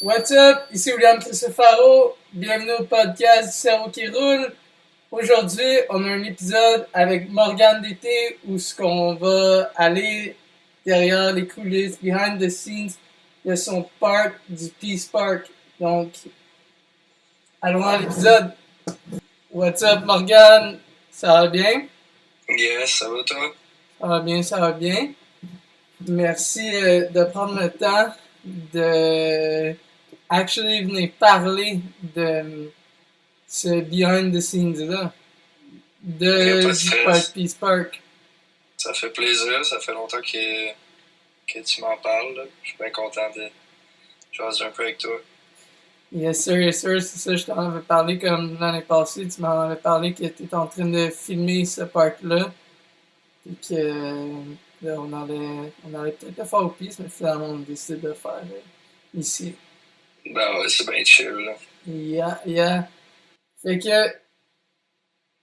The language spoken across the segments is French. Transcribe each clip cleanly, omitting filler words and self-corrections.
What's up? Ici William Cristofaro. Bienvenue au podcast du cerveau qui roule. Aujourd'hui, on a un épisode avec Morgane d'été où ce qu'on va aller derrière les coulisses, behind the scenes de son parc, du Peace Park. Donc, allons à l'épisode. What's up, Morgane? Ça va bien? Yes, ça va toi? Ça va bien, ça va bien. Merci de prendre le temps de actually venir parler de ce behind the scenes là du Park Peace Park. Ça fait plaisir, ça fait longtemps que tu m'en parles. Là. Je suis bien content de jaser un peu avec toi. Yes sir, c'est ça, je t'en avais parlé comme l'année passée, tu m'en avais parlé que tu étais en train de filmer ce parc-là. Et que là, on allait peut-être le faire au Peace, mais finalement on a décidé de le faire ici. Ben ouais, c'est bien chill. Là. Yeah. Fait que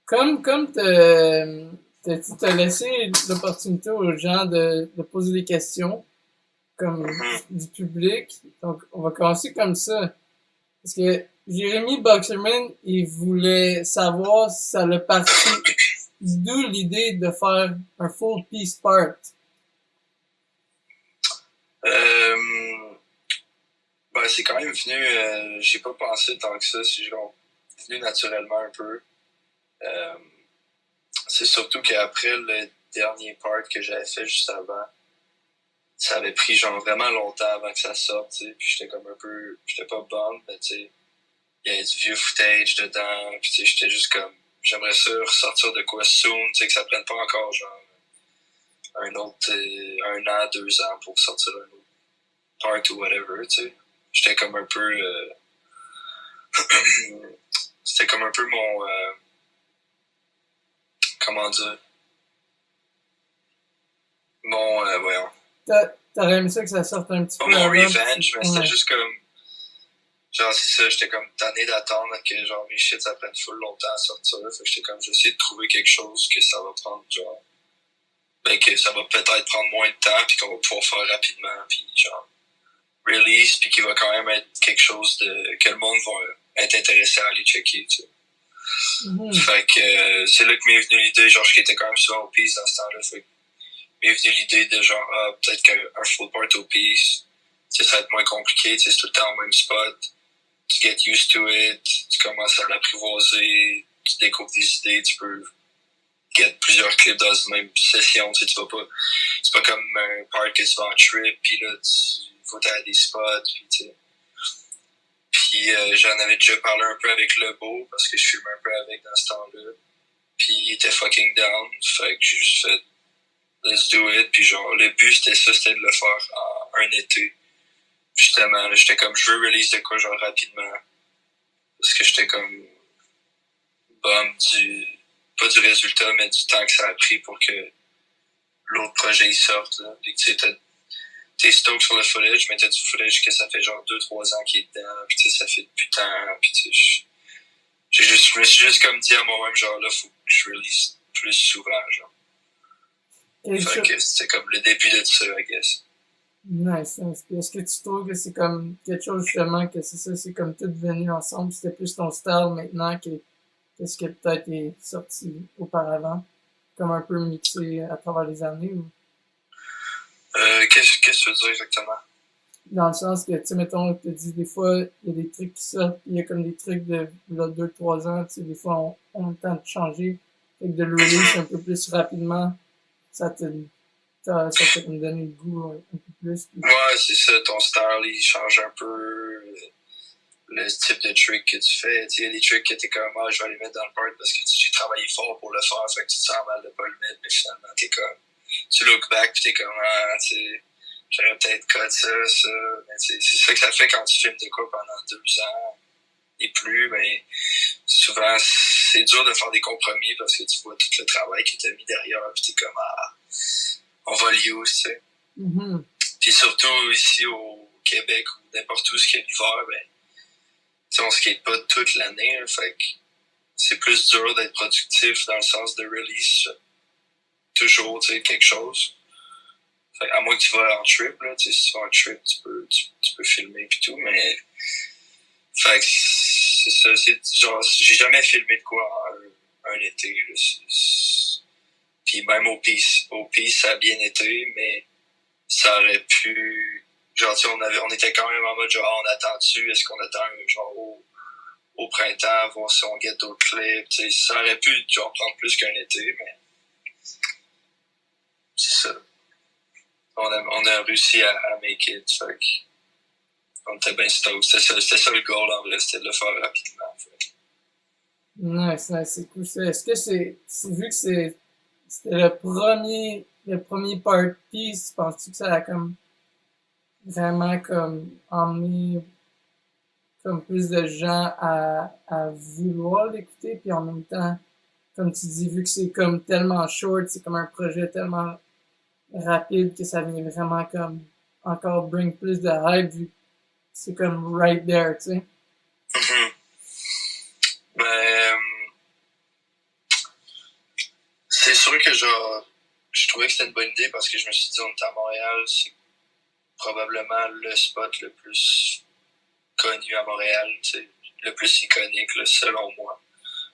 comme t'as laissé l'opportunité aux gens de poser des questions, comme du public, donc on va commencer comme ça. Parce que Jérémy Boxerman, il voulait savoir si ça le parti d'où l'idée de faire un full peace part. Ben c'est quand même venu, j'ai pas pensé tant que ça, c'est genre venu naturellement un peu. C'est surtout qu'après le dernier part que j'avais fait juste avant, ça avait pris genre vraiment longtemps avant que ça sorte, tu sais, puis j'étais comme un peu, j'étais pas bummed, mais tu sais, il y avait du vieux footage dedans, puis tu sais, j'étais juste comme, j'aimerais ça ressortir de quoi soon, tu sais, que ça prenne pas encore genre un autre, 1 an, 2 ans pour sortir un autre part ou whatever, tu sais. J'étais comme un peu, c'était comme un peu mon, comment dire, voyons. T'aurais aimé ça que ça sorte un petit pas peu mon avant. revenge, mais c'était juste comme, genre c'est ça, j'étais comme tanné d'attendre que genre mes shit ça prenne full longtemps à sortir, fait que j'étais comme, j'essaie de trouver quelque chose que ça va prendre genre, ben que ça va peut-être prendre moins de temps puis qu'on va pouvoir faire rapidement puis genre release puis qui va quand même être quelque chose de que le monde va être intéressé à aller checker, tu sais. Fait que c'est là que m'est venue l'idée, genre j'étais quand même souvent au Peace dans ce temps-là, fait que m'est venue l'idée de genre peut-être qu'un full part au Peace, tu sais, ça va être moins compliqué, tu sais, c'est tout le temps au même spot, tu get used to it, tu commences à l'apprivoiser, tu découvres des idées, tu peux get plusieurs clips dans une même session, tu sais, tu vas pas, c'est pas comme un part que tu vas en trip, puis là, tu vas à des spots, puis tu sais. Puis j'en avais déjà parlé un peu avec Lebeau, parce que je filmais un peu avec dans ce temps-là. Puis il était fucking down, fait que j'ai juste fait let's do it, puis genre, le but c'était ça, c'était de le faire en un été. Justement, là, j'étais comme, je veux release de quoi, genre, rapidement. Parce que j'étais comme, pas du résultat, mais du temps que ça a pris pour que l'autre projet il sorte, là. Puis tu sais, t'es stoked sur le footage, mais t'as du footage que ça fait genre 2-3 ans qu'il est dedans, puis tu sais, ça fait depuis temps, puis tu sais, je me suis juste comme dit à moi-même, genre, là, faut que je release plus souvent, genre. Fait que c'était comme le début de tout ça, I guess. Nice. Est-ce que tu trouves que c'est comme quelque chose justement que c'est ça, c'est comme tout venu ensemble, c'était plus ton style maintenant que ce que peut-être est sorti auparavant, comme un peu mixé à travers les années ou? Qu'est-ce que tu veux dire exactement? Dans le sens que, tu sais, mettons, tu te dis des fois, il y a des trucs qui sortent, il y a comme des trucs de 2-3 ans, tu sais, des fois, on a le temps de changer, fait que de le release un peu plus rapidement, ça te me donne le goût un peu plus. Puis... Ouais, c'est ça, ton style, il change un peu le type de trick que tu fais. Il y a des tricks que t'es comme, je vais les mettre dans le part parce que j'ai travaillé fort pour le faire, fait que tu te sens mal de pas le mettre, mais finalement, t'es comme, tu look back pis t'es comme, tu sais, j'aurais peut-être cut ça, mais c'est ça que ça fait quand tu filmes de quoi pendant 2 ans et plus, mais souvent, c'est dur de faire des compromis parce que tu vois tout le travail que t'as mis derrière pis t'es comme, on va le use, tu sais. Mm-hmm. Puis surtout ici au Québec ou n'importe où ce qu'il y a l'hiver, ben, on skate pas toute l'année, là, fait que c'est plus dur d'être productif dans le sens de release toujours, quelque chose. Fait, à moins que tu vas en trip, là, tu sais, si tu vas en trip, tu peux filmer pis tout, mais. Fait que c'est ça, c'est genre, j'ai jamais filmé de quoi un été, là. Puis même au Peace, ça a bien été, mais ça aurait pu. Genre, tu sais, on était quand même en mode genre, on attend-tu, est-ce qu'on attend genre au printemps, voir si on guette d'autres clips, tu sais, ça aurait pu genre prendre plus qu'un été, mais c'est ça. On a réussi à make it, fait on était bien stoked. C'était ça le goal en vrai, c'était de le faire rapidement. Fait. Nice, nice, c'est cool. Est-ce que vu que c'était le premier party, penses-tu que ça a comme vraiment comme emmené comme plus de gens à vouloir l'écouter, puis en même temps, comme tu dis, vu que c'est comme tellement short, c'est comme un projet tellement rapide que ça vient vraiment comme encore bring plus de hype vu que c'est comme right there, tu sais. Mm-hmm. Ben, c'est sûr que genre, je trouvais que c'était une bonne idée parce que je me suis dit, on est à Montréal, c'est probablement le spot le plus connu à Montréal, le plus iconique, là, selon moi.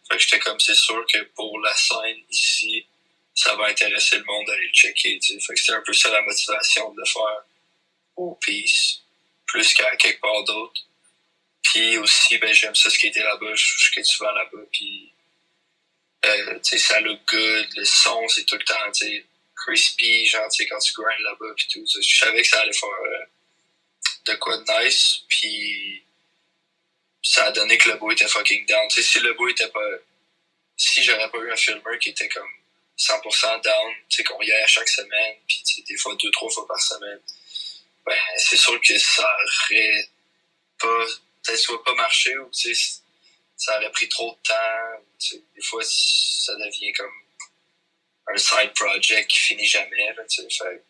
Fait que j'étais comme, c'est sûr que pour la scène ici, ça va intéresser le monde d'aller le checker, t'sais. Fait que c'était un peu ça la motivation de le faire au Peace, plus qu'à quelque part d'autre. Puis aussi, ben, j'aime ça skater là-bas, je skate souvent là-bas, puis ça look good, le son, c'est tout le temps, crispy, genre, quand tu grindes là-bas, puis tout. Je savais que ça allait faire de quoi de nice, puis ça a donné que le beau était fucking down. T'sais, si le beau était pas. Si j'aurais pas eu un filmer qui était comme 100% down, qu'on y aille à chaque semaine, puis des fois 2-3 fois par semaine, ben, c'est sûr que ça aurait pas. Peut-être soit pas marché, ou ça aurait pris trop de temps. Des fois, ça devient comme un side project qui finit jamais. Là, fait,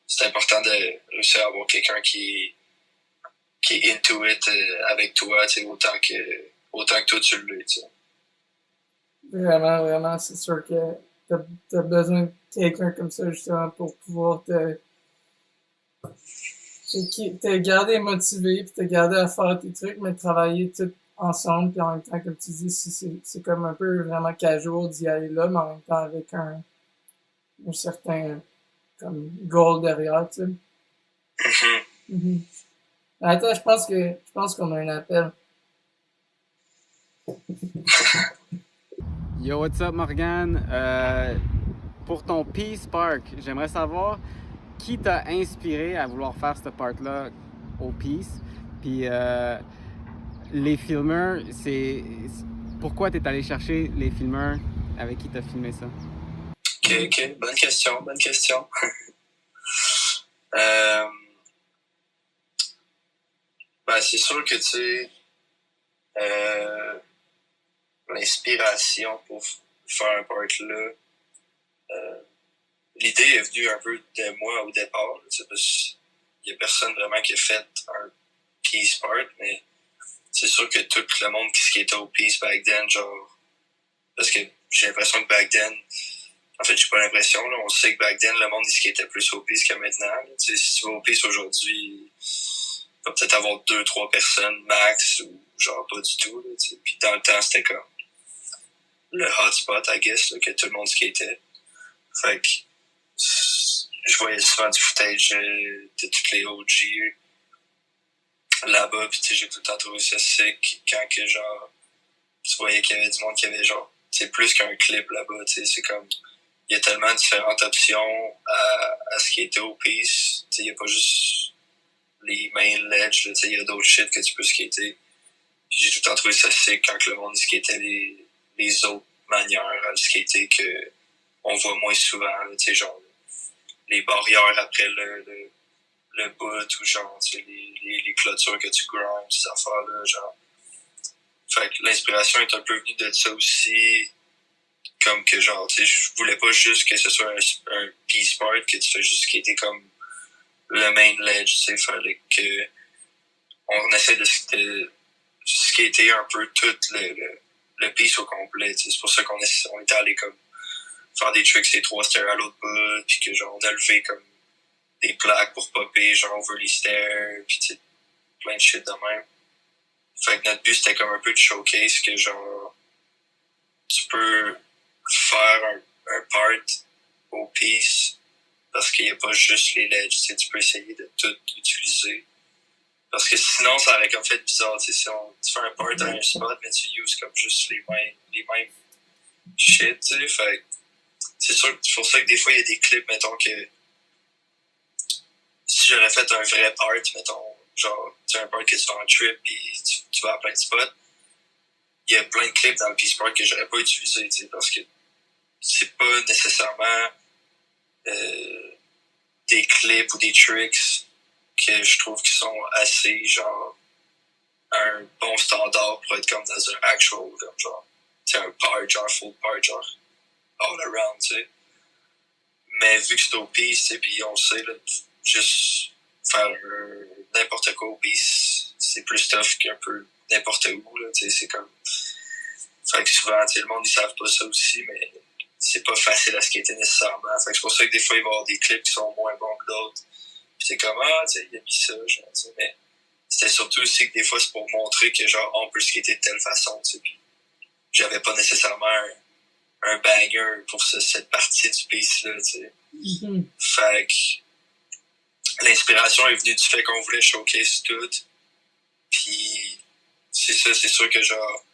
c'est important de réussir à avoir quelqu'un qui est into it avec toi, autant que toi tu l'es. Vraiment, vraiment, c'est sûr que t'as besoin de quelqu'un comme ça justement pour pouvoir te garder motivé, puis te garder à faire tes trucs, mais travailler tout ensemble, puis en même temps, comme tu dis, c'est comme un peu vraiment casual d'y aller là, mais en même temps avec un certain comme goal derrière, tu sais. Mm-hmm. Mm-hmm. Attends, je pense qu'on a un appel. Yo, what's up, Morgan? Pour ton Peace Park, j'aimerais savoir qui t'a inspiré à vouloir faire ce part-là au Peace. Puis les filmeurs, pourquoi t'es allé chercher les filmeurs avec qui t'as filmé ça? Ok, bonne question. Ben, c'est sûr que, tu sais, l'inspiration pour faire un part-là, l'idée est venue un peu de moi au départ. Parce qu'il y a personne vraiment qui a fait un Peace part, mais c'est sûr que tout le monde qui était au Peace back then, genre, parce que j'ai l'impression que back then, en fait, j'ai pas l'impression, là, on sait que back then, le monde il skatait plus au Peace que maintenant. Là. Si tu vas au Peace aujourd'hui, il va peut-être avoir 2-3 personnes max, ou genre pas du tout. Là, puis dans le temps, c'était comme le hotspot, I guess, là, que tout le monde skatait. Fait que je voyais souvent du footage de toutes les OG là-bas, puis j'ai tout le temps trouvé ça sick quand que genre tu voyais qu'il y avait du monde qui avait genre c'est plus qu'un clip là-bas, c'est comme il y a tellement différentes options à ce qui était au Peace, il n'y a pas juste les main ledges, il y a d'autres shit que tu peux skater. Puis j'ai tout le temps trouvé ça sick quand le monde skatait les autres manières à le skater que on voit moins souvent, là, genre les barrières après le bout ou genre les clôtures que tu grindes, ces affaires-là, genre. Fait que l'inspiration est un peu venue de ça aussi, comme que genre, tu sais, je voulais pas juste que ce soit un peace part, que tu fais juste skater comme le main ledge, tu sais, fallait que on essaie de skater un peu tout le piece au complet, tu sais, c'est pour ça qu'on est allé comme faire des tricks les 3 stairs à l'autre bout, puis que genre on a levé comme des plaques pour popper, genre over les stairs, pis tu sais, plein de shit de même. Fait que notre but, c'était comme un peu de showcase que genre, tu peux faire un part au piece parce qu'il n'y a pas juste les ledges, tu sais, tu peux essayer de tout utiliser. Parce que sinon, ça aurait comme fait bizarre, tu sais, si tu fais un part à un spot, mais tu uses comme juste les mêmes shit, tu sais, fait c'est sûr que c'est pour ça que des fois, il y a des clips, mettons, que si j'aurais fait un vrai part, mettons, genre, tu sais, un part que tu fais en trip et tu vas à plein de spots, il y a plein de clips dans le Peace Part que j'aurais pas utilisé, tu sais, parce que c'est pas nécessairement des clips ou des tricks que je trouve qui sont assez, genre, un bon standard pour être comme dans un actual, comme genre, tu sais, un part, genre, full part, genre, all around, tu sais. Mais vu que c'est au piece, tu sais, pis on le sait, là, juste faire n'importe quoi au piece, c'est plus tough qu'un peu n'importe où, là, tu sais, c'est comme... Fait que souvent, tu sais, le monde, ils savent pas ça aussi, mais c'est pas facile à skater nécessairement. Fait que c'est pour ça que des fois, il va y avoir des clips qui sont moins bons que d'autres. Pis c'est comme, ah, tu sais, il a mis ça, genre, tu sais, mais c'était surtout aussi que des fois, c'est pour montrer que, genre, on peut skater de telle façon, tu sais, pis j'avais pas nécessairement un banger pour cette partie du piece-là, tu sais. Mhm. Fait que l'inspiration est venue du fait qu'on voulait showcase tout. Puis c'est ça, c'est sûr que genre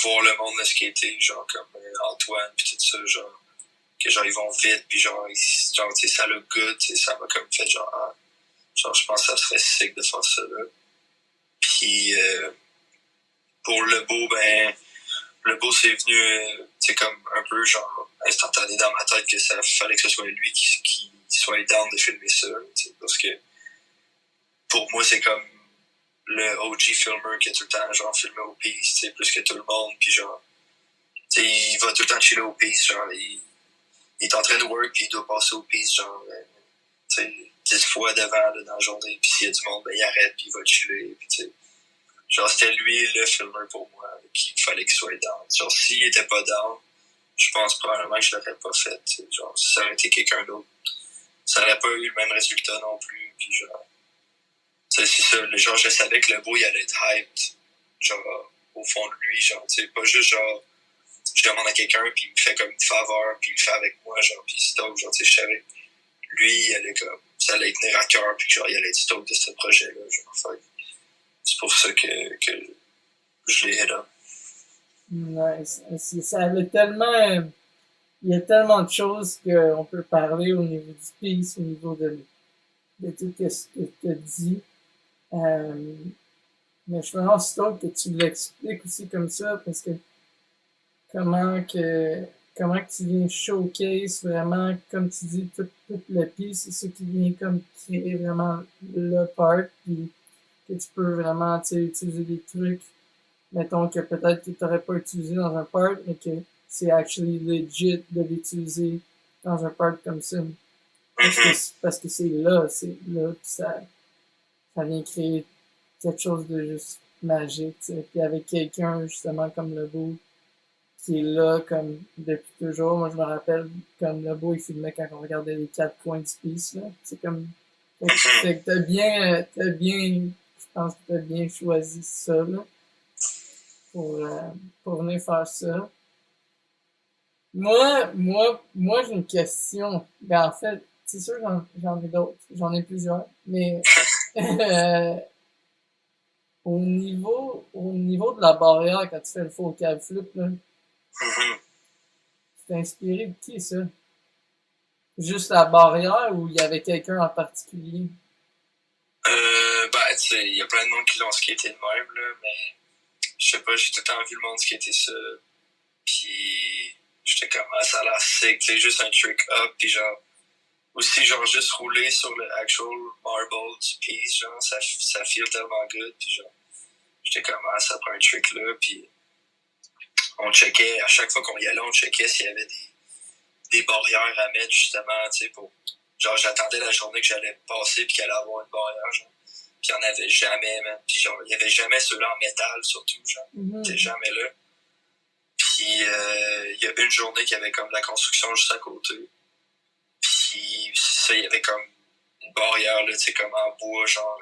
voir le monde de skater, genre comme Antoine puis tout ça, genre que genre ils vont vite puis genre tu sais ça le good, tu sais ça m'a comme fait genre genre je pense que ça serait sick de faire ça là. Puis pour le beau ben le beau c'est venu c'est comme un peu genre instantané dans ma tête que ça fallait que ce soit lui qui soit down de filmer ça, parce que pour moi c'est comme le OG filmer qui a tout le temps genre filmé au piece, plus que tout le monde, puis genre il va tout le temps chiller au piece, genre il est en train de work puis il doit passer au piece genre 10 fois devant là, dans la journée, puis s'il y a du monde ben il arrête puis il va chiller, puis tu sais genre c'était lui le filmer pour moi qu'il fallait qu'il soit down. Genre s'il était pas down, je pense probablement que je l'aurais pas fait, t'sais. Genre si ça aurait été quelqu'un d'autre, ça aurait pas eu le même résultat non plus, puis genre c'est ça, genre je savais que le beau il allait être hyped, genre au fond de lui, genre tu sais pas juste genre je demande à quelqu'un puis il me fait comme une faveur puis il le fait avec moi, genre puis stop, genre tu sais je savais lui il allait comme ça allait tenir à cœur puis genre il allait être stop de ce projet là, genre fait c'est pour ça que je l'ai hit up. Nice. Ça avait tellement, il y a tellement de choses qu'on peut parler au niveau du piece, au niveau de tout ce que tu as dit. Mais je pense que tu l'expliques aussi comme ça, parce que comment que comment que tu viens showcase vraiment, comme tu dis, toute le piece, c'est ça qui vient comme créer vraiment le part, puis que tu peux vraiment, tu sais, utiliser des trucs, mettons que peut-être que tu n'aurais pas utilisé dans un part, mais que c'est actually legit de l'utiliser dans un part comme ça. Parce que c'est là, puis ça vient créer quelque chose de juste magique, tu sais. Puis avec quelqu'un, justement, comme le beau, qui est là, comme, depuis toujours. Moi, je me rappelle, comme le beau, il filmait quand on regardait les 4 coins du piece, là. C'est comme, fait que je pense que t'as bien choisi ça, là, pour venir faire ça. Moi, j'ai une question. Ben, en fait, c'est sûr, j'en ai d'autres. J'en ai plusieurs. Mais, au niveau de la barrière, quand tu fais le faux cab flip, là, tu t'es inspiré de qui, ça? Juste la barrière ou il y avait quelqu'un en particulier? Ben, tu sais, il y a plein de monde qui l'ont skaté de même, là, mais je sais pas, j'ai tout le temps vu le monde skater ça. Puis j'étais comme, ah, ça a l'air sick, tu sais, juste un trick up, puis genre, aussi, genre, juste rouler sur le actual marble du piece, genre, ça feel tellement good, puis genre, j'étais comme, ah, ça prend un trick là, puis on checkait, à chaque fois qu'on y allait, on checkait s'il y avait des barrières à mettre, justement, tu sais, pour, genre, j'attendais la journée que j'allais passer, puis qu'il allait avoir une barrière, genre. Puis il n'y en avait jamais, man. Puis genre, il n'y avait jamais ceux-là en métal, surtout, genre. C'était jamais là. Puis il y a une journée qu'il y avait comme de la construction juste à côté. Puis ça, il y avait comme une barrière, là, tu sais, comme en bois, genre,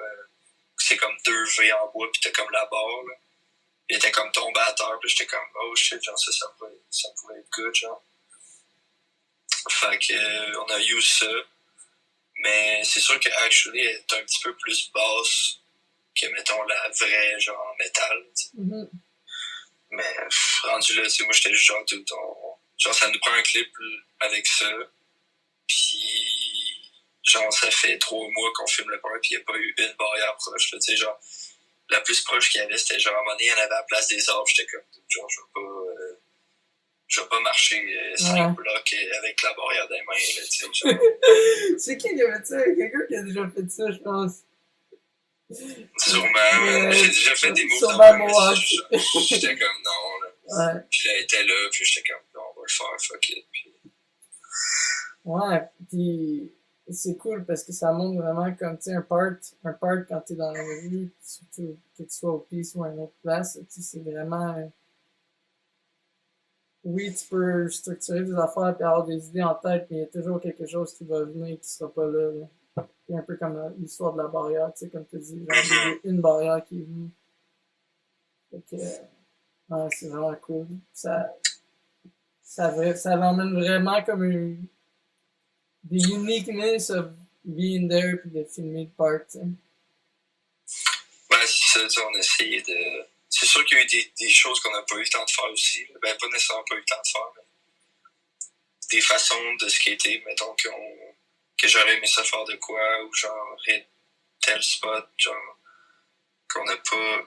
c'est comme 2 V en bois, pis t'as comme la barre, là. Il était comme tombé à terre, pis j'étais comme, oh shit, genre, ça pourrait être good, genre. Fait que, on a eu ça. Mais c'est sûr que actually, elle est un petit peu plus basse que, mettons, la vraie, genre, en métal, Mhm. Mais, rendu là, tu sais, moi, j'étais juste genre, tout genre, ça nous prend un clip avec ça. Puis, genre, ça fait 3 mois qu'on filme le parc, puis il n'y a pas eu une barrière proche, là, tu sais, genre, la plus proche qu'il y avait, c'était genre, à un moment donné, il y en avait à la place des arbres, j'étais comme, genre, je vais pas marcher 5 blocs avec la barrière des mains, là, tu sais, genre. C'est qui a fait ça? Quelqu'un qui a déjà fait ça, je pense. Sûrement, j'ai déjà fait des moves sûrement dans moi. J'étais comme, non, là. Ouais. Puis là, elle était là, puis j'étais comme, non, on va le faire, fuck it. Puis... Ouais, puis c'est cool parce que ça montre vraiment comme, tu sais, un part quand t'es dans la rue, surtout que tu sois au Peace ou à une autre place, tu sais, c'est vraiment... Oui, tu peux structurer des affaires et avoir des idées en tête, mais il y a toujours quelque chose qui va venir qui sera pas là. C'est un peu comme l'histoire de la barrière, tu sais, comme tu dis, genre, il y a une barrière qui est venue. Fait que, ouais, c'est vraiment cool. Ça l'emmène vraiment comme the uniqueness of being there puis de filmer le parc, tu sais. Ouais, c'est ça, tu sais, on a essayé de... C'est sûr qu'il y a eu des choses qu'on n'a pas eu le temps de faire aussi. Ben, pas nécessairement pas eu le temps de faire, mais des façons de skater, mettons, que j'aurais aimé ça faire de quoi, ou genre, tel spot, genre, qu'on n'a pas...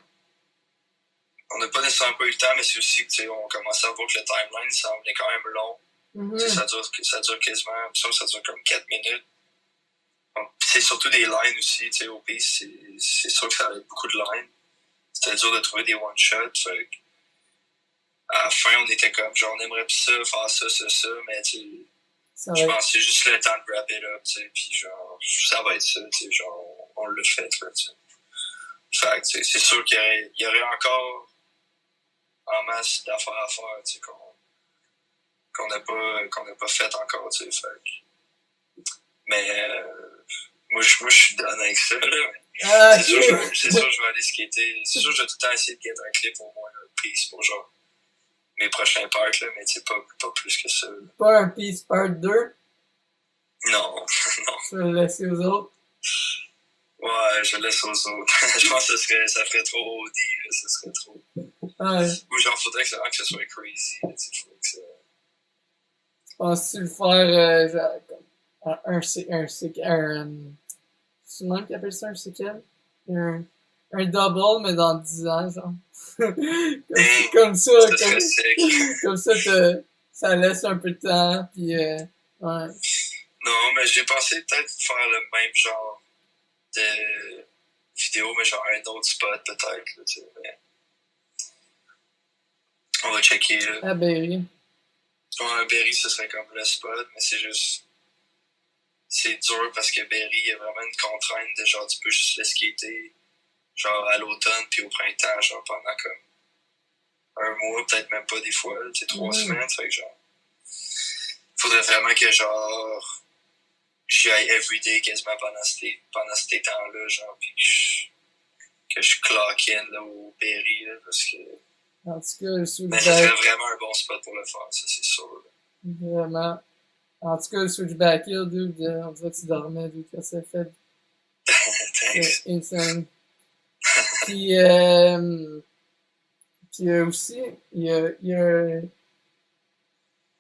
On n'a pas nécessairement pas eu le temps, mais c'est aussi que, tu sais, on commençait à voir que le timeline, ça venait quand même long. Mm-hmm. Ça dure quasiment, ça dure comme 4 minutes. C'est surtout des lines aussi, tu sais, au Peace, c'est sûr que ça avait beaucoup de lines. C'était dur de trouver des one-shots, fait que à la fin, on était comme, genre, on aimerait ça, faire ça, mais tu sais, je pense que c'est juste le temps de wrap it up, tu sais, puis genre, ça va être ça, tu sais, genre, on l'a fait, là, tu sais. Fait que, tu sais, c'est sûr qu'il y aurait encore en masse d'affaires à faire, tu sais, qu'on n'a pas fait encore, tu sais, fait que... Mais, moi, je suis done avec ça, là. C'est sûr, je vais aller skater. C'est sûr, je vais tout le temps essayer de get un clip au moins, un piece pour genre mes prochains parcs, là, mais c'est pas plus que ça. Pas un piece part 2? Non, non. Tu vas le laisser aux autres? Ouais, je le laisse aux autres. Je pense que ça ferait trop OD, là, ça serait trop. Ouais. Ou genre, faudrait que ça soit crazy, là, tu sais, faut que ça... Penses-tu le faire, genre, comme c'est le même qui appelle ça un séquel? Un double, mais dans 10 ans, genre. comme ça, comme ça, ça laisse un peu de temps, puis ouais. Non, mais j'ai pensé peut-être faire le même genre de vidéo, mais genre un autre spot peut-être, là, tu sais, mais... On va checker, là. À Berry. Ouais, Berry, ce serait comme le spot, mais c'est juste... C'est dur parce que Berry, il y a vraiment une contrainte de genre, tu peux juste le skater, genre à l'automne puis au printemps, genre pendant comme un mois, peut-être même pas des fois, tu sais, 3 semaines, fait que genre... Faudrait vraiment que genre... J'y aille everyday quasiment pendant ces temps-là, genre, pis que je clock in là, au Berry, là, parce que... En tout cas, le mais ça serait vraiment un bon spot pour le faire, ça, c'est sûr. Là. Vraiment. En tout cas, le Switchback Hill, dude, on dirait que tu dormais, dude, quand ça fait. C'est insane. Puis aussi, il y a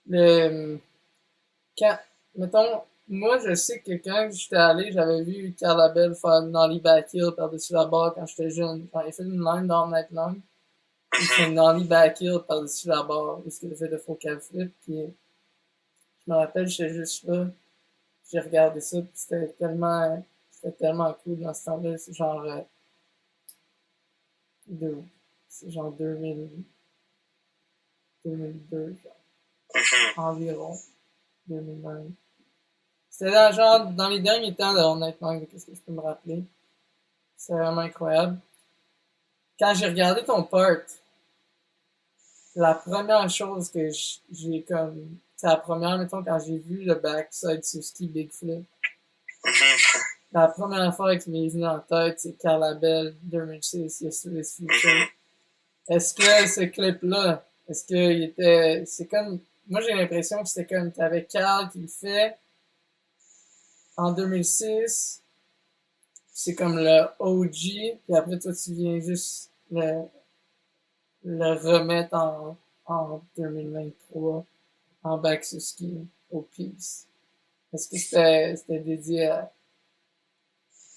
le... Quand, mettons, moi, je sais que quand j'étais allé, j'avais vu Carla Bell faire une Nollie Back Hill par-dessus la barre quand j'étais jeune. Genre, il fait une line dans Night Long. Il fait une Nollie Back Hill par-dessus la barre. Parce qu'il a fait de faux cal flip. Puis, je me rappelle, j'étais juste là. J'ai regardé ça. Puis c'était tellement cool dans ce temps-là. C'est genre, c'est genre 2002, genre. Environ. 2009. C'était dans les derniers temps de honnêtement, qu'est-ce que je peux me rappeler. C'est vraiment incroyable. Quand j'ai regardé ton part, la première chose que j'ai comme... C'est la première, mettons, quand j'ai vu le backside sur ski Big Flip. La première affaire qui m'est venue en tête, c'est Carl Abel, 2006, Yesterday's Future. Est-ce que ce clip-là, est-ce qu'il était... C'est comme... Moi, j'ai l'impression que c'était comme... T'avais Carl qui le fait en 2006. C'est comme le OG. Puis après, toi, tu viens juste le remettre en 2023 en Back to Ski au Peace. Est-ce que c'était dédié à...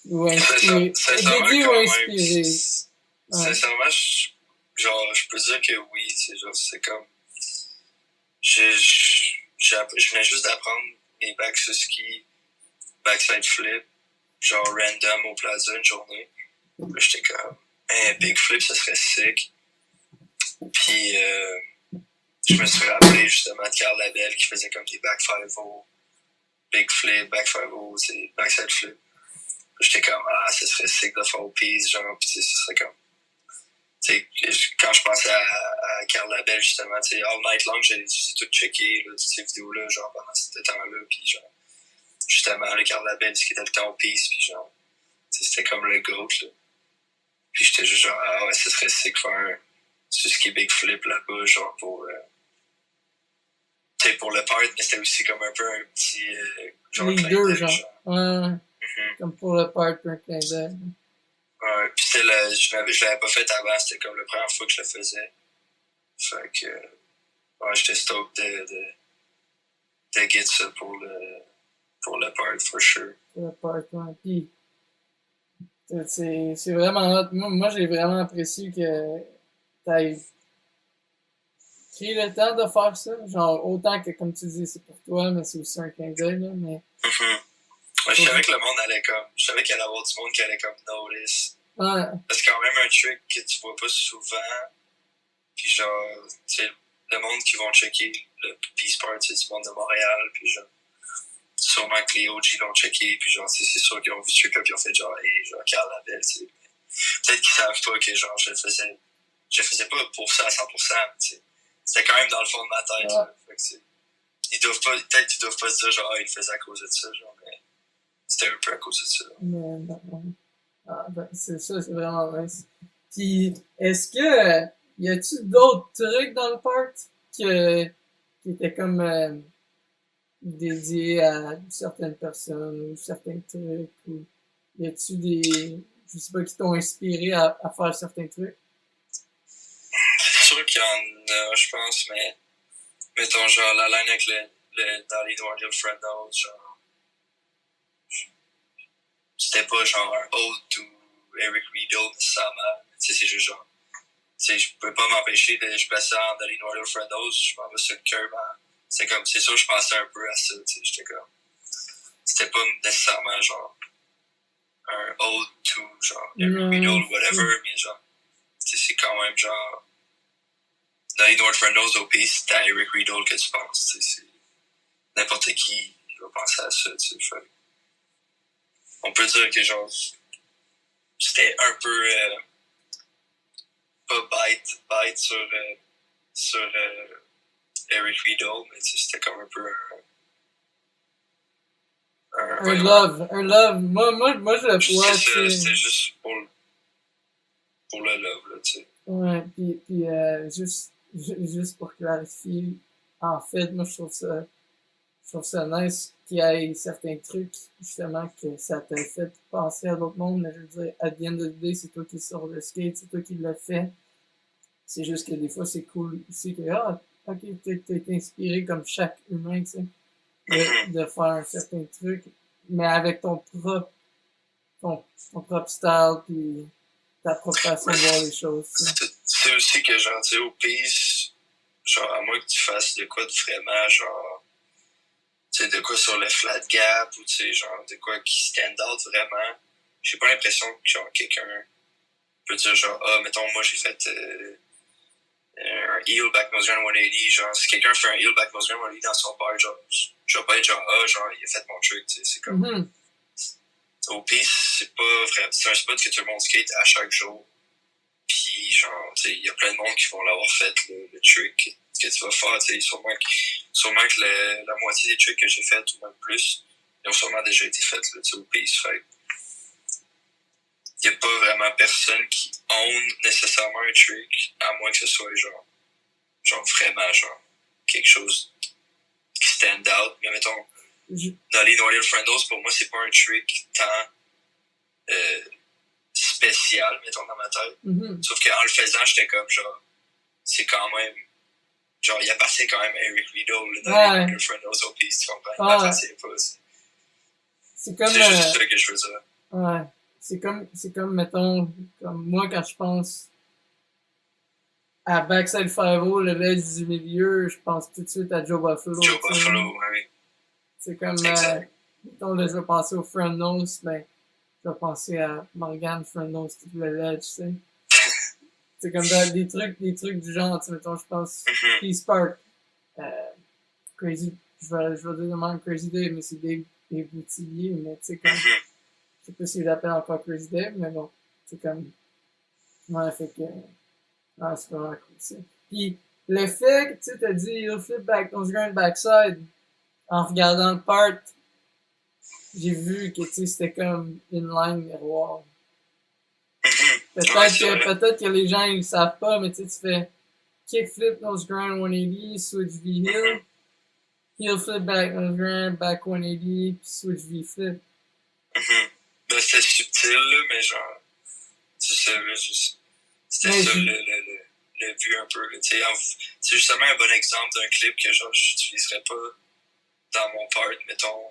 Ou inspiré? Dédié ou inspiré? Sincèrement, je peux dire que oui, c'est genre, c'est comme, je venais juste d'apprendre mes back-ski, backside flip, genre random au plaza une journée. Puis j'étais comme, un big flip, ça serait sick. Puis, je me suis rappelé justement de Carl Labelle qui faisait comme des back 5-0, big flip, back 5-0, c'est backside flip. Puis j'étais comme, ça serait sick de faire au piece, genre, pis ce serait comme, quand je pensais à Carl Labelle, justement, all night long, j'ai tout checké, là, toutes ces vidéos-là, genre, pendant ce temps-là, pis genre, justement, le Carl Labelle, ce qui était le temps au piece, pis genre, c'était comme le GOAT, là. Puis j'étais juste genre, ouais, ce serait sick faire tout ce qui est big flip là-bas, genre, pour le part, mais c'était aussi comme un peu un petit, genre, les deux, genre. Ouais. Comme pour le part, un clin d'œil. Ouais, pis je l'avais pas fait avant, c'était comme la première fois que je le faisais. Fait que, ouais, j'étais stoked de get ça pour le part, for sure. Pour le part, ouais. Puis, c'est vraiment hot. Moi, j'ai vraiment apprécié que t'aies pris le temps de faire ça. Genre, autant que, comme tu dis, c'est pour toi, mais c'est aussi un clin d'œil, là, mais... Ouais, je savais que le monde allait comme... Je savais qu'il allait y avoir du monde qui allait comme notice. Ouais. C'est quand même un trick que tu vois pas souvent. Puis genre, tu sais, le monde qui vont checker le Peace Part, c'est du monde de Montréal. Puis genre, sûrement que les OG l'ont checké. Puis genre, c'est sûr qu'ils ont vu ce truc-là. Puis ils ont fait genre, hey, genre, Carl Labelle, tu sais. Peut-être qu'ils savent pas que genre, je le faisais pas pour ça à 100%. Tu sais. C'était quand même dans le fond de ma tête. Ouais. Là. Fait que, peut-être qu'ils doivent pas se dire genre, il le faisait à cause de ça. Genre, mais c'était un peu à cause de ça. Mais non. Ah, ben, c'est ça, c'est vraiment nice. Puis, est-ce que, y a-tu d'autres trucs dans le parc qui étaient comme dédiés à certaines personnes ou certains trucs? Ou y a-tu des, je sais pas, qui t'ont inspiré à faire certains trucs? C'est sûr qu'il y en a, je pense, mais mettons genre la line avec dans les Noir Deal Friendos, genre. C'était pas genre un ode ou Eric Riddle nécessairement. Tu sais, c'est juste genre. Tu sais, je pouvais pas m'empêcher de. Je passais dans les Noir Deal Friendos, je m'en vais sur le cœur, c'est comme. C'est sûr, je pensais un peu à ça, tu sais. J'étais comme. C'était pas nécessairement genre. Un ode to genre Eric Riddle ou whatever, mais genre. Tu sais, c'est quand même genre. Dans les Noir Friendos au pays, c'est à Eric Riddle que tu penses, tu sais. N'importe qui va penser à ça, tu sais. On peut dire que genre c'était un peu pas bite sur Eric Riddle, mais c'était comme un peu un love. Moi je le vois. C'était juste pour le love, là, tu sais. Ouais, puis juste pour clarifier, en fait, moi je trouve ça nice qu'il y ait certains trucs, justement, que ça t'a fait penser à d'autres mondes, mais je veux dire, at the end of the day, c'est toi qui sors le skate, c'est toi qui l'as fait. C'est juste que des fois, c'est cool aussi que, ok, t'es inspiré comme chaque humain, tu sais, de faire un certain truc, mais avec ton propre style, puis ta propre façon de voir les choses. C'est aussi que, genre, tu sais, au pays, genre, à moins que tu fasses de quoi de vraiment, genre, tu sais, de quoi sur le flat gap, ou tu sais, genre, de quoi qui stand out vraiment. J'ai pas l'impression que, genre, quelqu'un peut dire, genre, mettons, moi, j'ai fait un heel back nose run 180, genre, si quelqu'un fait un heel back nose run 180 dans son bar, genre, je vais pas être genre, genre, il a fait mon truc, tu sais, c'est comme... Au piste, c'est pas vrai, c'est un spot que tout le monde skate à chaque jour. Puis, genre, tu sais, il y a plein de monde qui vont l'avoir fait, le trick que tu vas faire, tu sais, sûrement que la moitié des tricks que j'ai fait, ou même plus, ils ont sûrement déjà été faites là, au Peace. Fait il n'y a pas vraiment personne qui own nécessairement un trick, à moins que ce soit genre vraiment quelque chose qui stand out. Mais mettons, dans les Nordial Friendos, pour moi, c'est pas un trick tant spécial, mettons, dans ma tête. Mm-hmm. Sauf qu'en le faisant, j'étais comme genre, c'est quand même. Genre, il appartient quand même à Eric Rideau dans les Nordial Friendos au Peace, tu comprends? Il appartient pas aussi. C'est comme. C'est juste ça que je veux dire. Ouais. C'est comme, mettons, comme moi, quand je pense à Backside 5-0, le ledge du milieu, je pense tout de suite à Joe Buffalo. Joe Buffalo, oui. C'est comme, mettons, là, je vais penser au Friend Nose, ben, je vais penser à Morgan Friend Nose, tout le ledge, tu sais. C'est comme des trucs du genre, tu sais, mettons, je pense, Peace Park, Crazy, je vais dire le même Crazy Dave, mais c'est des boutilliers, mais tu sais, comme, je sais pas s'ils l'appellent encore Crazy Dave, mais bon, c'est comme, ouais, fait que, ah, c'est vraiment cool, ça. Puis, le fait que, tu sais, t'as dit, il flip back, on se grind backside, en regardant le part, j'ai vu que, tu sais, c'était comme inline miroir. Peut-être que les gens, ils savent pas, mais tu sais, tu fais kickflip, nose grind, 180, switch V-heel, heel flip back, nose grind, back 180, puis switch V-flip. Ben, c'était subtil, là, mais genre, c'est ça, là, c'était ça le but un peu, là, tu sais, c'est justement un bon exemple d'un clip que, genre, j'utiliserais pas dans mon part, mettons,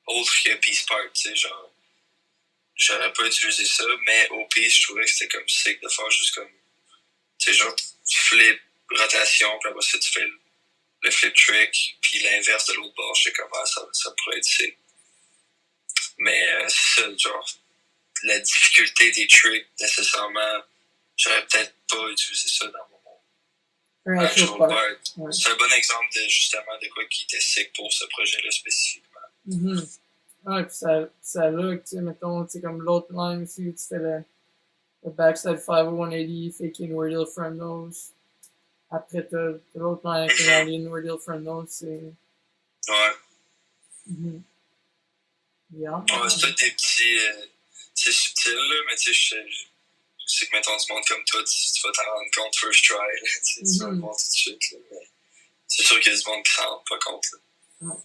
autre que Peace Part, tu sais, genre, j'aurais pas utilisé ça, mais au Peace, je trouvais que c'était comme sick de faire juste comme, tu sais, genre, flip, rotation, puis après ça, tu fais le flip trick, puis l'inverse de l'autre bord, je sais comment ça pourrait être sick. Mais c'est ça, genre, la difficulté des tricks, nécessairement, j'aurais peut-être pas utilisé ça dans mon actual part. Ouais. C'est un bon exemple de justement de quoi qui était sick pour ce projet-là spécifiquement. Mm-hmm. Ouais, puis ça là, tu sais, mettons, tu sais, comme l'autre line aussi, tu fais le backside 5-180, faking Wardell front nose. Après, t'as l'autre line avec le Wardell front nose, c'est. Ouais. Mm-hmm. Yeah. Ouais, c'est peut-être des petits. C'est subtil, là, mais tu sais, je sais que, mettons, du monde comme toi, tu vas t'en rendre compte first try, là, tu vas le voir tout de suite, là, mais c'est sûr qu'il y a du monde qui s'en rend pas compte, là. Ouais.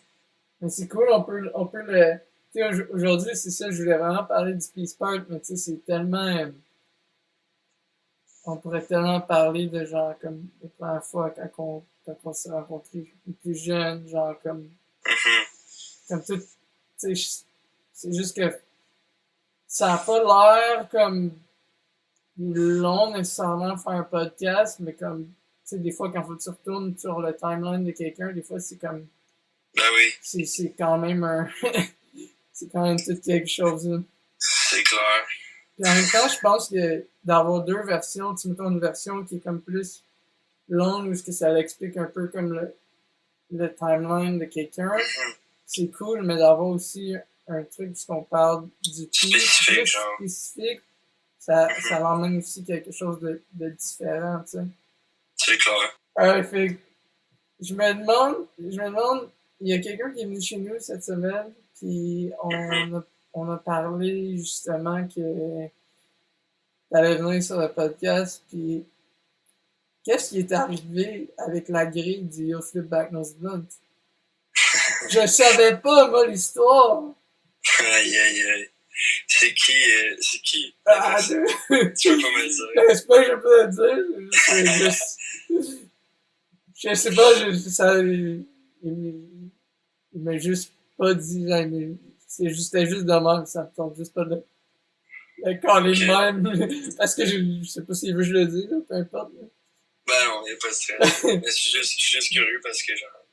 Mais c'est cool, on peut le. Tu sais, aujourd'hui, c'est ça, je voulais vraiment parler du Peace Park, mais tu sais, c'est tellement. On pourrait tellement parler de genre, comme, la première fois quand on s'est rencontrés plus jeune, genre, comme. Comme tout. Tu sais, c'est juste que ça n'a pas l'air comme long nécessairement faire un podcast, mais comme, tu sais, des fois, quand tu retournes sur le timeline de quelqu'un, des fois, c'est comme. Ben oui. C'est quand même un. C'est quand même tout quelque chose, là. C'est clair. Puis en même temps, je pense que d'avoir deux versions, tu mettons une version qui est comme plus longue, où que ça l'explique un peu comme le timeline de quelqu'un, c'est cool, mais d'avoir aussi un truc puisqu'on parle du spécifique, ça l'emmène aussi quelque chose de différent, tu sais. C'est clair. Fait je me demande, il y a quelqu'un qui est venu chez nous cette semaine, puis on a parlé justement que t'allais venir sur le podcast, puis qu'est-ce qui est arrivé avec la grille du Yo Flip Back Nose Blunt? Je savais pas, moi, l'histoire. Aïe, aïe, aïe. C'est qui? Ah, tu peux pas me le dire. J'espère que je peux le dire. Je sais pas, il m'a juste pas dit, c'était juste de même, ça me tombe juste pas de caler de même, parce que je sais pas s'il veut que je le dise, là, peu importe. Là. Ben non, y a pas de stress. Mais je suis juste curieux parce que, genre,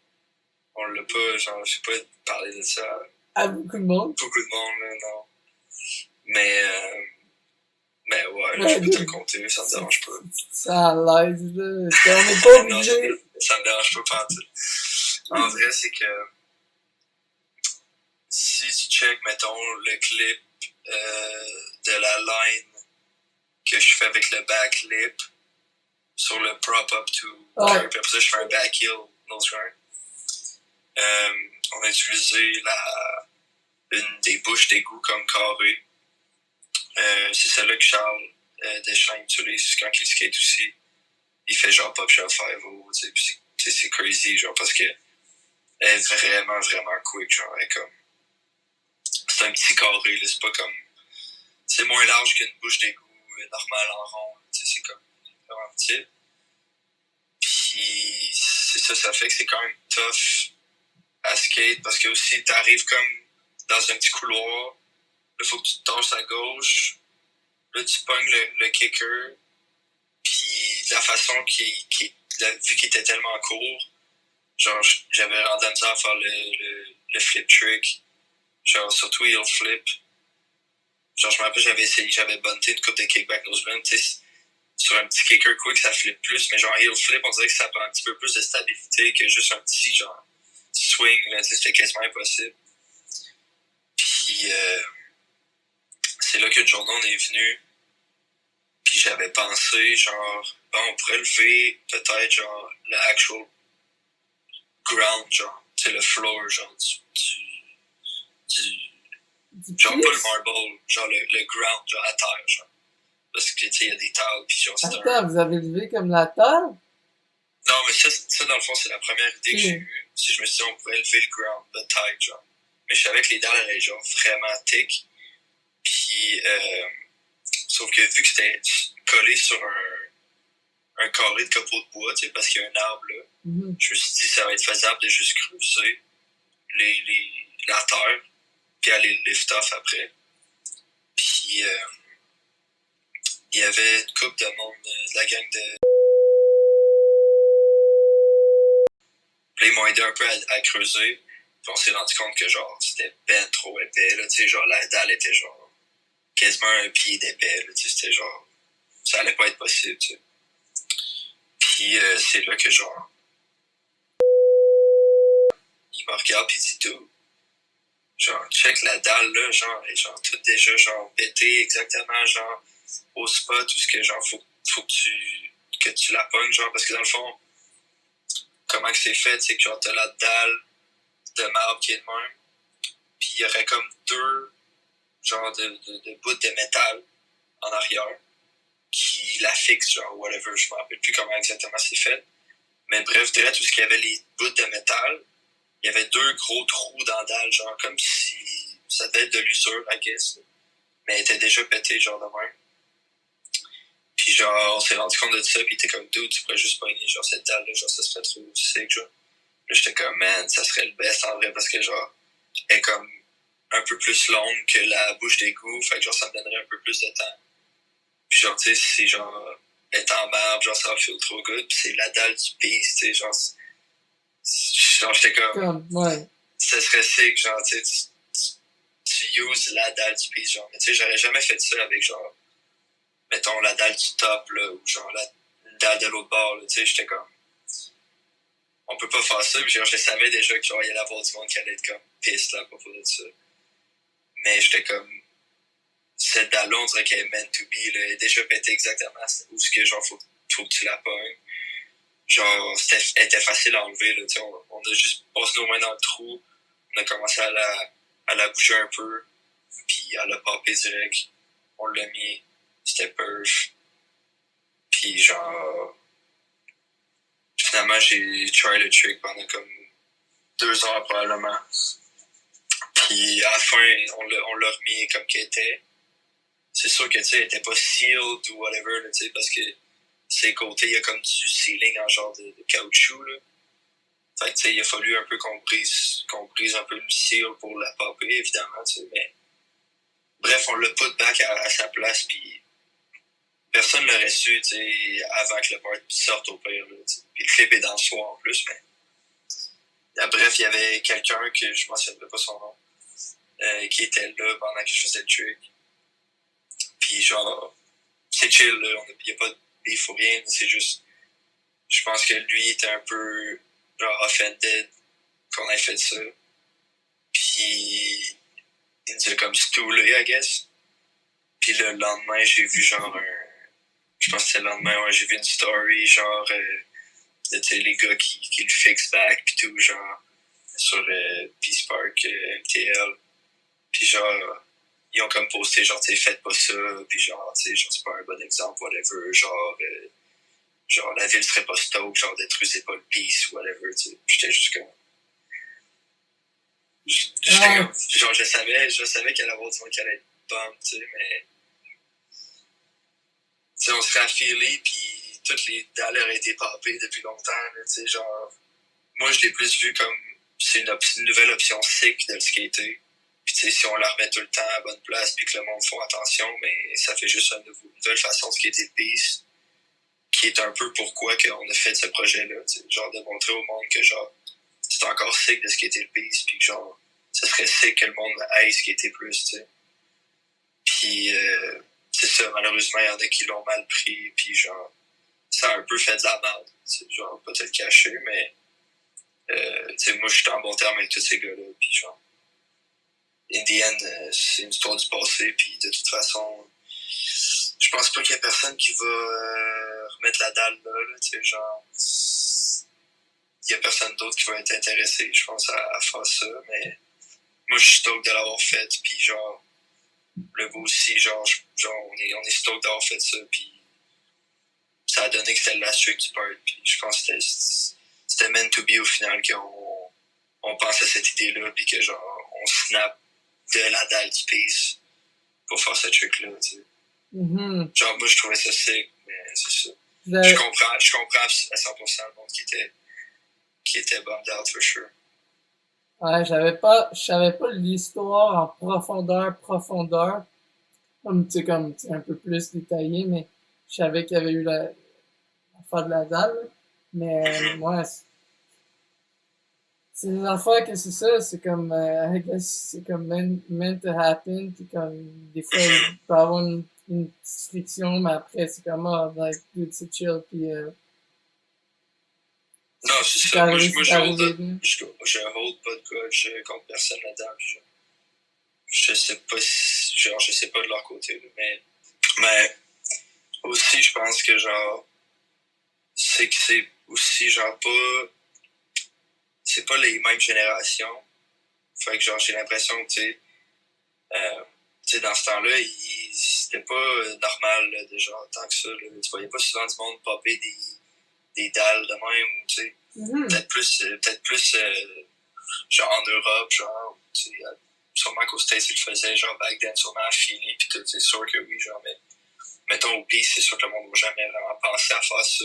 on l'a pas, genre, je sais pas parler de ça à beaucoup de monde. Beaucoup de monde, là, non. Mais ouais, je peux te le compter, ça me dérange pas. Ça à l'aise, là. On n'est pas obligé. Non, ça me dérange pas pantoute. En vrai, c'est que si tu check, mettons, le clip de la line que je fais avec le back lip sur le prop up to puis après ça, je fais un back heel nose grind. On a utilisé une des bouches d'égout comme carré. C'est celle-là que Charles Deschamps utilise quand il skate aussi. Il fait genre Pop Shot 5-0, c'est crazy, genre, parce que elle est vraiment, vraiment quick, genre, elle est comme... C'est un petit carré, là, c'est pas comme... C'est moins large qu'une bouche d'égout normale en rond, c'est comme vraiment petit. Puis c'est ça, ça fait que c'est quand même tough à skate, parce que aussi, t'arrives comme dans un petit couloir, il faut que tu te tasses à gauche, là, tu pognes le kicker, puis la façon vu qu'il était tellement court, genre, j'avais vraiment de la misère à faire le flip trick, genre, surtout heel flip. Genre, je me rappelle, j'avais bunté une coupe de kickback nosebend, tu sais, sur un petit kicker quick, ça flippe plus, mais genre, heel flip, on dirait que ça prend un petit peu plus de stabilité que juste un petit, genre, swing, là, tu sais, c'était quasiment impossible. Puis, c'est là que Jordan est venu, puis j'avais pensé, genre, bon, on pourrait lever peut-être, genre, le actual ground, genre, tu sais, le floor, genre, genre, pas le marble, genre, le ground, genre, à terre, genre. Parce que, tu sais, il y a des tables, puis genre, c'est Attends, vous avez levé comme la table? Non, mais ça, dans le fond, c'est la première idée que j'ai eue. Si je me suis dit, on pourrait lever le ground, le tight, genre. Mais je savais que les dalles allaient, genre, vraiment thick. Puis, sauf que vu que c'était collé sur un carré de copeaux de bois, tu sais, parce qu'il y a un arbre là, je me suis dit, ça va être faisable de juste creuser la terre, puis aller le lift off après. Puis, il y avait une couple de monde de la gang de... Puis ils m'ont aidé un peu à creuser. Puis on s'est rendu compte que genre c'était ben trop épais. Là, genre la dalle était genre quasiment un pied d'épais. Là, c'était genre... Ça allait pas être possible. T'sais. Puis c'est là que genre... Il me regarde puis il dit tout. Genre, check la dalle là, genre, et genre tout déjà genre pété exactement genre au spot où ce que genre faut que tu la pognes, genre, parce que dans le fond, comment que c'est fait, c'est que genre t'as la dalle de marbre qui est de même, puis il y aurait comme deux genre de bouts de métal en arrière qui la fixent, genre whatever, je me rappelle plus comment exactement c'est fait. Mais bref, direct tout ce qu'il y avait les bouts de métal, il y avait deux gros trous dans la dalle, genre comme si ça devait être de l'usure, I guess. Mais elle était déjà pétée, genre de même. Puis genre, on s'est rendu compte de ça, puis il était comme, dude, tu pourrais juste pogner genre cette dalle-là, genre ça serait trop sick, genre. Là, j'étais comme, man, ça serait le best en vrai, parce que genre, elle est comme un peu plus longue que la bouche d'égout, fait que genre, ça me donnerait un peu plus de temps. Puis genre, tu sais, si genre, elle est en marbre, genre, ça va feel trop good, puis c'est la dalle du piece, tu sais, genre, j'étais comme, ouais. Ça serait sick, genre, tu sais, tu uses la dalle du piece, genre, mais tu sais, j'aurais jamais fait ça avec genre, mettons, la dalle du top, là, ou genre, la dalle de l'autre bord, là, tu sais, j'étais comme, on peut pas faire ça, puis genre, je savais déjà qu'il allait y avoir du monde qui allait être comme pisse là à propos de ça. Mais j'étais comme, cette dalle-là, on dirait qu'elle est meant to be, là, elle est déjà pétée exactement où ce que genre, faut que tu la pognes. Genre, elle était facile à enlever, là, tu sais, on a juste passé nos mains dans le trou, on a commencé à la bouger un peu, puis à la popper direct, on l'a mis, c'était perf. Puis genre, finalement, j'ai try le trick pendant comme 2 heures probablement. Puis à la fin, on l'a remis comme qu'il était. C'est sûr que, tu sais, elle était pas sealed ou whatever, là, tu sais, parce que ses côtés, il y a comme du sealing en genre de caoutchouc, là. Fait que, tu sais, il a fallu un peu qu'on brise un peu le seal pour la popper, évidemment, tu sais, mais... Bref, on l'a put back à sa place, puis personne l'aurait su, tu sais, avant que le part sorte au pire, là, t'sais. Puis le clip est dans le soir en plus, mais... Bref, il y avait quelqu'un que je ne mentionnais pas son nom, qui était là pendant que je faisais le trick. Puis genre, c'est chill, là, il n'y a pas de beef ou rien, c'est juste... Je pense que lui était un peu, genre, offended qu'on ait fait ça. Puis il nous a comme stoulé, I guess. Puis le lendemain, j'ai vu genre je pense que c'était le lendemain, ouais, j'ai vu une story, genre, de les gars qui le fixent back, pis tout, genre. sur Peace Park, MTL. Puis genre, ils ont comme posté genre, tu sais, faites pas ça. Puis genre, tu sais, genre, c'est pas un bon exemple, whatever. Genre, la ville serait pas stoke, genre, détruisez pas le Peace, whatever, tu sais. J'étais juste comme. Genre, je savais qu'elle allait avoir du monde qui allait être bombe, tu sais, mais. Tu sais, on serait affiliés, puis toutes les dalles auraient été papées depuis longtemps, tu sais, genre. Moi, je l'ai plus vu comme. C'est une nouvelle option sick de le skater. Puis, tu sais, si on la remet tout le temps à bonne place, puis que le monde font attention, mais ça fait juste une nouvelle façon de skater le Peace, qui est un peu pourquoi on a fait ce projet-là, tu sais, genre, de montrer au monde que, genre, c'est encore sick de skater le Peace, puis que, genre, ça serait sick que le monde aille skater plus, tu sais. Puis, c'est ça, malheureusement, il y en a qui l'ont mal pris, puis genre, ça a un peu fait de la merde, genre, pas te le cacher, mais, tu sais, moi, je suis en bon terme avec tous ces gars-là, puis genre, in the end, c'est une histoire du passé, puis de toute façon, je pense pas qu'il y a personne qui va remettre la dalle là, tu sais, genre, il y a personne d'autre qui va être intéressé, je pense, à faire ça, mais moi, je suis stoked de l'avoir fait, puis genre, le beau aussi, genre on est stoked d'avoir fait ça, puis ça a donné que c'était la suite du part, puis je pense que c'était meant to be au final, qu'on pense à cette idée-là, puis que genre, on snap de la dalle du Peace pour faire ce truc-là, tu sais. Mm-hmm. Genre, moi, je trouvais ça sick, mais c'est ça. Je comprends à 100% le monde qui était bummed out, for sure. Ouais, je savais pas l'histoire en profondeur, comme, tu sais, un peu plus détaillé, mais je savais qu'il y avait eu l'affaire de la dalle, mais moi, c'est une affaire que c'est ça, c'est comme, I guess, c'est comme meant to happen, puis comme, des fois, il peut y avoir une petite friction, mais après, c'est comme, like, dude, c'est chill, puis non, c'est ça. Moi, je hold pas de grudge contre personne là-dedans. Je sais pas je sais pas de leur côté, mais aussi, je pense que genre, c'est aussi genre pas, c'est pas les mêmes générations. Fait que genre, j'ai l'impression que, tu sais, dans ce temps-là, c'était pas normal, là, de genre, tant que ça, là. Tu voyais pas souvent du monde popper des dalles de même, tu sais. Mm-hmm. Peut-être plus genre en Europe, genre, tu sais, sûrement qu'aux States, ils le faisaient, genre, back then, sûrement à Philly, pis tout, c'est sûr que oui, genre, mais mettons au Peace, c'est sûr que le monde va jamais vraiment penser à faire ça.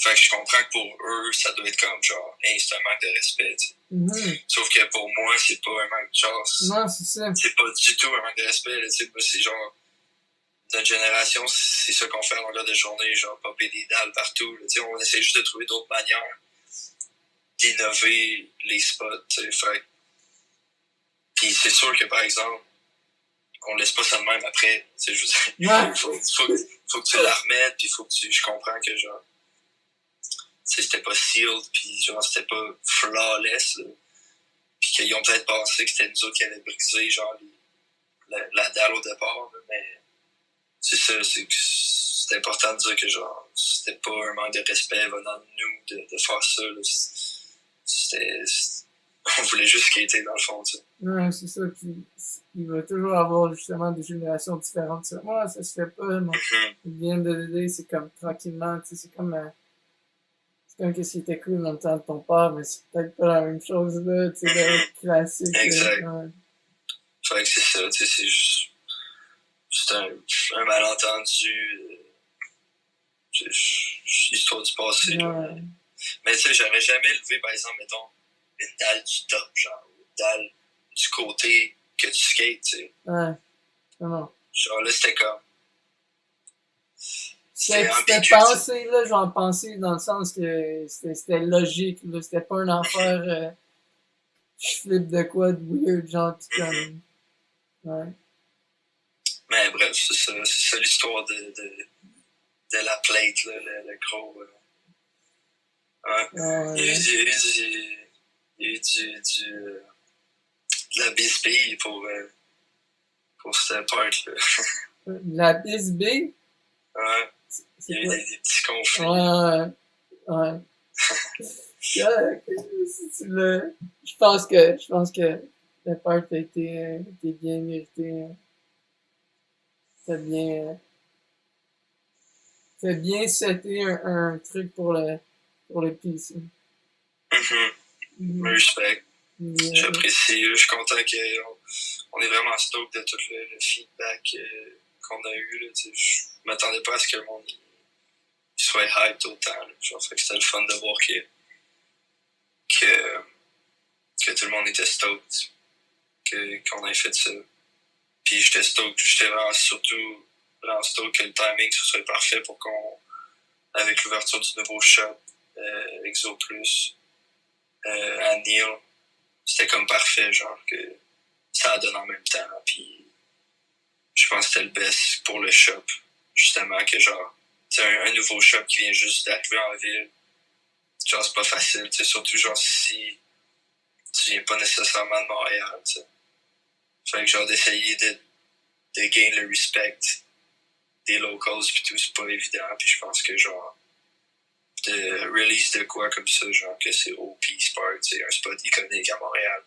Fait que je comprends que pour eux, ça doit être comme, genre, hey, c'est un manque de respect, tu sais. Mm-hmm. Sauf que pour moi, c'est pas un manque de chance. Non, c'est ça. C'est pas du tout un manque de respect, tu sais. C'est genre, notre génération, c'est ça qu'on fait à longueur de journée, genre, popper des dalles partout, tu sais. On essaie juste de trouver d'autres manières d'innover les spots, tu sais. Fait puis c'est sûr que, par exemple, on laisse pas ça de même après, tu sais, je veux dire, Ouais. faut que tu la remettes, puis je comprends que, genre, c'était pas sealed, puis genre, c'était pas flawless, là. Puis qu'ils ont peut-être pensé que c'était nous autres qui allaient briser, genre, la dalle au départ, là, mais c'est ça, c'est important de dire que, genre, c'était pas un manque de respect venant de nous de faire ça, là. On voulait juste skater, dans le fond, tu sais. Ouais, c'est ça, puis il va toujours avoir, justement, des générations différentes. C'est moi, ça se fait pas, non. Bien de l'idée, c'est comme, tranquillement, tu sais, c'est comme qu'est-ce qui était cool dans le temps de ton père, mais c'est peut-être pas la même chose, là, tu sais, le classique. Exact. Ouais. Fait que c'est ça, tu sais, c'est juste un malentendu, histoire du passé, là. Ouais. Mais tu sais, j'aurais jamais levé, par exemple, mettons, une dalle du top, genre, ou une dalle du côté que tu skates, tu sais. Ouais. Non. Genre là, c'était comme. C'était pensé, là, j'en pensais dans le sens que c'était logique, là, c'était pas une affaire, je flippe de quoi de weird, genre, pis comme. Ouais. Mais bref, c'est ça l'histoire de la plate, là, le gros. Ouais. Il y a eu de la bisbille pour cette part-là. La bisbille? Ouais. Il y a eu des petits conflits. Ouais. correct. Si tu le... Je pense que le part a été bien mérité. T'as bien seté un truc pour le PC. Respect. Yeah. J'apprécie. Je suis content qu'on est vraiment stoked de tout le feedback qu'on a eu. Là, je m'attendais pas à ce que le monde il soit hyped autant. Là. Genre, fait que c'était le fun de voir que tout le monde était stoked qu'on ait fait ça. Puis j'étais stoked. J'étais surtout vraiment stoked que le timing soit parfait pour qu'on, avec l'ouverture du nouveau shop, Exo Plus, à Neil, c'était comme parfait, genre que ça a donné en même temps. Puis je pense que c'était le best pour le shop, justement, que genre, c'est un nouveau shop qui vient juste d'arriver en ville. Genre, c'est pas facile, tu sais, surtout genre si tu viens pas nécessairement de Montréal, tu sais. Fait que genre d'essayer de gain le respect des locals pis tout, c'est pas évident. Puis je pense que genre de release de quoi comme ça, genre que c'est au Peace Park, c'est un spot iconique à Montréal.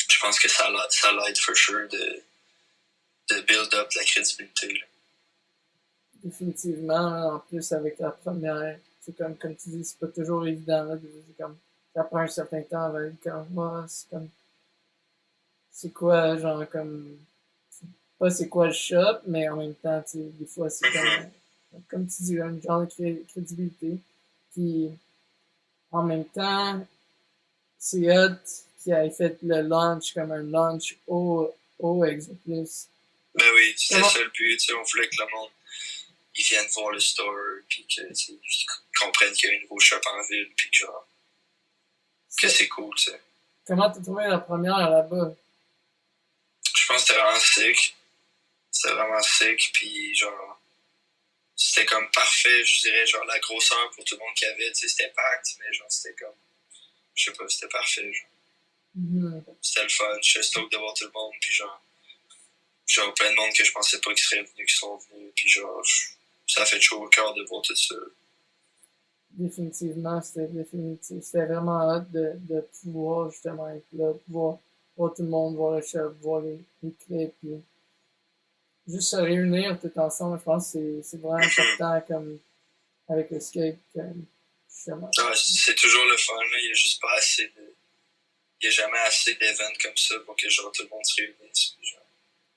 Je pense que ça l'aide for sure de build up la crédibilité. Là. Définitivement, en plus avec la première, c'est comme tu dis, c'est pas toujours évident, là, c'est comme, ça prend un certain temps avant le moi, c'est comme, c'est quoi, genre, comme, pas c'est quoi le shop, mais en même temps, tu sais, des fois, c'est comme tu dis, un genre de crédibilité, puis en même temps, c'est hot qui a fait le launch comme un launch au Exoplus. Ben oui, c'était ça le but, tu sais, on voulait que le monde ils viennent voir le store, puis qu'ils comprennent qu'il y a un nouveau shop en ville, puis genre, que c'est cool, tu sais. Comment t'as trouvé la première là-bas? Je pense que c'était vraiment sick. C'était vraiment sick, puis genre, c'était comme parfait, je dirais, genre, la grosseur pour tout le monde qu'il y avait, tu sais, c'était packed, mais genre, c'était comme, je sais pas, c'était parfait, genre. C'était le fun, je suis stoked de voir tout le monde, puis genre, plein de monde que je pensais pas qu'ils seraient venus, qui sont venus, puis genre, ça a fait chaud au cœur de voir tout ça. Définitivement, c'était vraiment hâte de pouvoir justement être là, voir tout le monde, voir le chef, voir les clips, puis juste se réunir tout ensemble, je pense que c'est vraiment important comme avec le skate, justement. Ah, c'est toujours le fun, là. Il y a juste pas assez de. Il y a jamais assez d'événements comme ça pour que genre tout le monde se réunisse. Genre.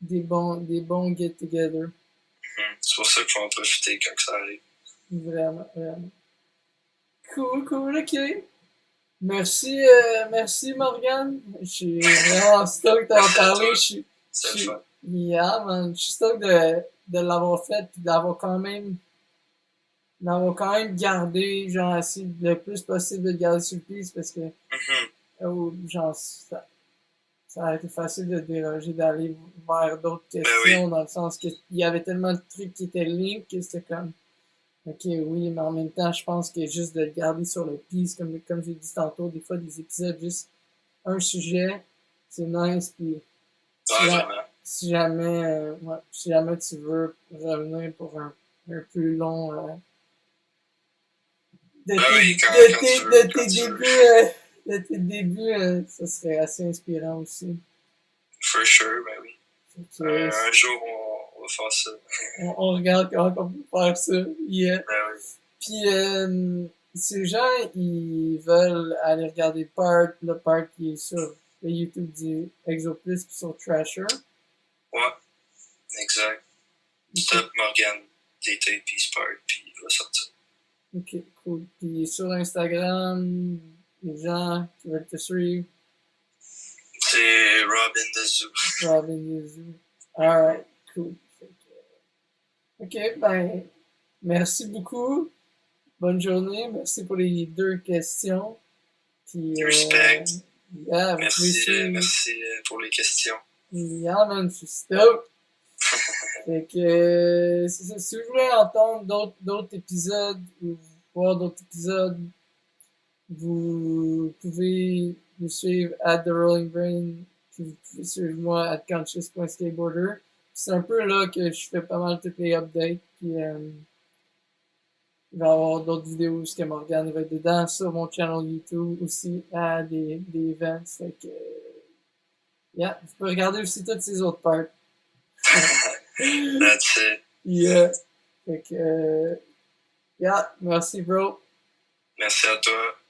Des bons get-together. C'est pour ça qu'il faut en profiter quand ça arrive. Vraiment, vraiment. Cool, ok. Merci Morgan. Je suis vraiment stoked d'en parler. C'est le fun. Yeah, man. Je suis stoked de l'avoir fait et d'avoir quand même gardé, genre, assez le plus possible de garder sur le piste parce que, genre, ça a été facile de déroger, d'aller vers d'autres questions dans le sens qu'il y avait tellement de trucs qui étaient linked que c'était comme, ok, oui, mais en même temps, je pense que juste de le garder sur le piece, comme j'ai dit tantôt, des fois, des épisodes, juste un sujet, c'est nice, puis si jamais tu veux revenir pour un plus long de tes débuts, ça serait assez inspirant aussi. For sure, ben oui. Un jour, on va faire ça. On regarde comment on peut faire ça. Yeah. Ben oui. Puis, si les gens ils veulent aller regarder le part qui est sur le YouTube du Exoplus puis sur Trasher. Ouais, exact. Stop Morgan, DT, Peace Park, puis il va sortir. Ok, cool. Puis sur Instagram, les gens qui veulent te suivre. C'est Robin the Zoo. Robin the Zoo. Alright, cool. Ok, ben, merci beaucoup. Bonne journée. Merci pour les 2 questions. Puis, respect. Yeah, merci pour les questions. Yeah, man, je suis stoked. Fait que, c'est ça. Si vous voulez entendre d'autres épisodes ou voir d'autres épisodes, vous pouvez nous suivre at The Rolling Brain, puis vous pouvez suivre moi at conscious.skateboarder. C'est un peu là que je fais pas mal toutes les updates, puis il va y avoir d'autres vidéos où ce que Morgan va être dedans sur mon channel YouTube aussi à des events. Fait que, yeah, vous pouvez regarder aussi toutes ces autres parts. That's it. Yeah. Fait que, yeah, merci bro. Merci à toi.